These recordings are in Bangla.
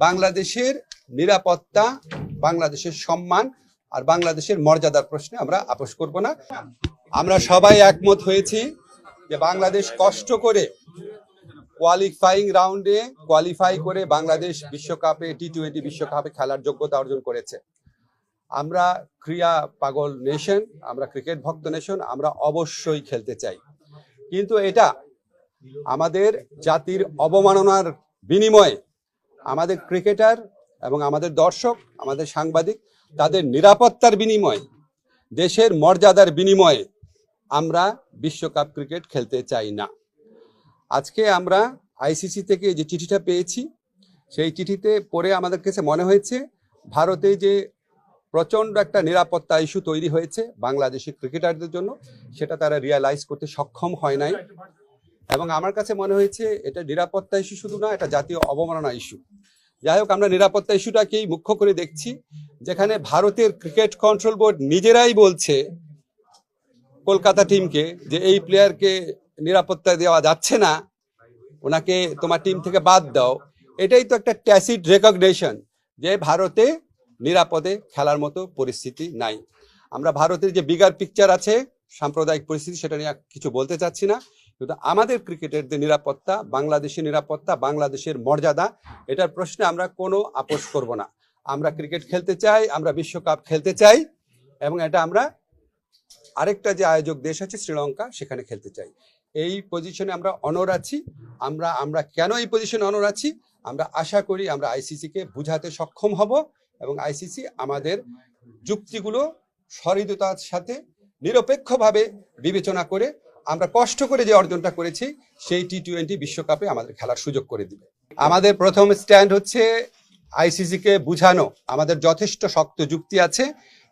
বাংলাদেশের নিরাপত্তা, বাংলাদেশের সম্মান আর বাংলাদেশের মর্যাদার প্রশ্নে আমরা আপোস করব না। আমরা সবাই একমত হয়েছি যে বাংলাদেশ কষ্ট করে কোয়ালিফাইং রাউন্ডে কোয়ালিফাই করে বাংলাদেশ বিশ্বকাপে টি-20 বিশ্বকাপে খেলার যোগ্যতা অর্জন করেছে। আমরা ক্রীড়া পাগল নেশন, আমরা ক্রিকেট ভক্ত নেশন, আমরা অবশ্যই খেলতে চাই, কিন্তু এটা আমাদের জাতির অবমাননার বিনিময়ে আমাদের ক্রিকেটার এবং আমাদের দর্শক, আমাদের সাংবাদিক, তাদের নিরাপত্তার বিনিময়ে, দেশের মর্যাদার বিনিময়ে আমরা বিশ্বকাপ ক্রিকেট খেলতে চাই না। আজকে আমরা আইসিসি থেকে যে চিঠিটা পেয়েছি, সেই চিঠিতে পড়ে আমাদের কাছে মনে হয়েছে ভারতে যে প্রচণ্ড একটা নিরাপত্তা ইস্যু তৈরি হয়েছে বাংলাদেশি ক্রিকেটারদের জন্য, সেটা তারা রিয়ালাইজ করতে সক্ষম হয় নাই। এবং আমার কাছে মনে হয়েছে এটা নিরাপত্তা ইস্যু শুধু না, এটা জাতীয় অবমাননা ইস্যু। যাই হোক, আমরা নিরাপত্তা ইস্যুটাকেই মুখ্য করে দেখছি, যেখানে ভারতের ক্রিকেট কন্ট্রোল বোর্ড নিজেরাই বলছে কলকাতা টিমকে যে এই প্লেয়ারকে নিরাপত্তা দেওয়া যাচ্ছে না, ওনাকে তোমার টিম থেকে বাদ দাও। এটাই তো একটা ট্যাসিট রেকগনিশন যে ভারতে নিরাপদে খেলার মতো পরিস্থিতি নাই। আমরা ভারতের যে বিগার পিকচার আছে, সাম্প্রদায়িক পরিস্থিতি, সেটা নিয়ে কিছু বলতে চাচ্ছি না, কিন্তু আমাদের ক্রিকেটারদের নিরাপত্তা, বাংলাদেশের নিরাপত্তা, বাংলাদেশের মর্যাদা, এটার প্রশ্নে আমরা কোনো আপোস করব না। আমরা ক্রিকেট খেলতে চাই, আমরা বিশ্বকাপ খেলতে চাই, এবং এটা আমরা আরেকটা যে আয়োজক দেশ আছে শ্রীলঙ্কা, সেখানে খেলতে চাই। এই পজিশনে আমরা অনর আছি। আমরা কেন এই পজিশনে অনর আছি? আমরা আশা করি আমরা আইসিসিকে বুঝাতে সক্ষম হব, এবং আইসিসি আমাদের যুক্তিগুলো সহৃদয়তার সাথে নিরপেক্ষভাবে বিবেচনা করে আমরা কষ্ট করে যে অর্জনটা করেছি সেই টি-20 বিশ্বকাপে আমাদের খেলার সুযোগ করে দিবে। আমাদের প্রথম স্ট্যান্ড হচ্ছে আইসিসিকে বুঝানো। আমাদের যথেষ্ট শক্ত যুক্তি আছে,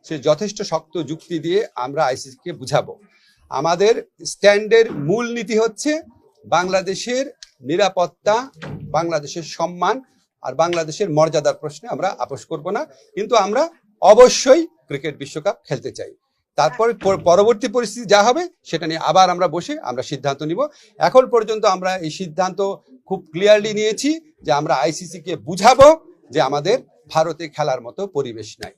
সেই যথেষ্ট শক্ত যুক্তি দিয়ে আমরা আইসিসিকে বুঝাবো। আমাদের স্ট্যান্ডের মূল নীতি হচ্ছে বাংলাদেশের নিরাপত্তা, বাংলাদেশের সম্মান আর বাংলাদেশের মর্যাদার প্রশ্নে আমরা আপোস করব না, কিন্তু আমরা অবশ্যই ক্রিকেট বিশ্বকাপ খেলতে চাই। তারপর পরবর্তী পরিস্থিতি যা হবে সেটা নিয়ে আবার আমরা বসে আমরা সিদ্ধান্ত নিব। এখন পর্যন্ত আমরা এই সিদ্ধান্ত খুব ক্লিয়ারলি নিয়েছি যে আমরা আইসিসিকে বুঝাবো যে আমাদের ভারতে খেলার মতো পরিবেশ নাই।